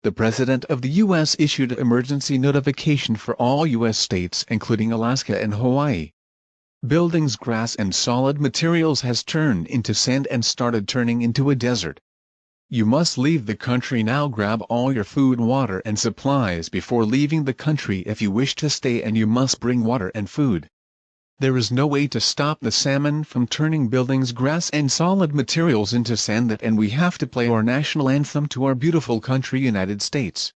the President of the U.S. issued emergency notification for all U.S. states including Alaska and Hawaii. Buildings, grass and solid materials has turned into sand and started turning into a desert. You must leave the country now. Grab all your food, water and supplies before leaving the country if you wish to stay, and you must bring water and food. There is no way to stop the salmon from turning buildings, grass and solid materials into sand, and we have to play our national anthem to our beautiful country, United States.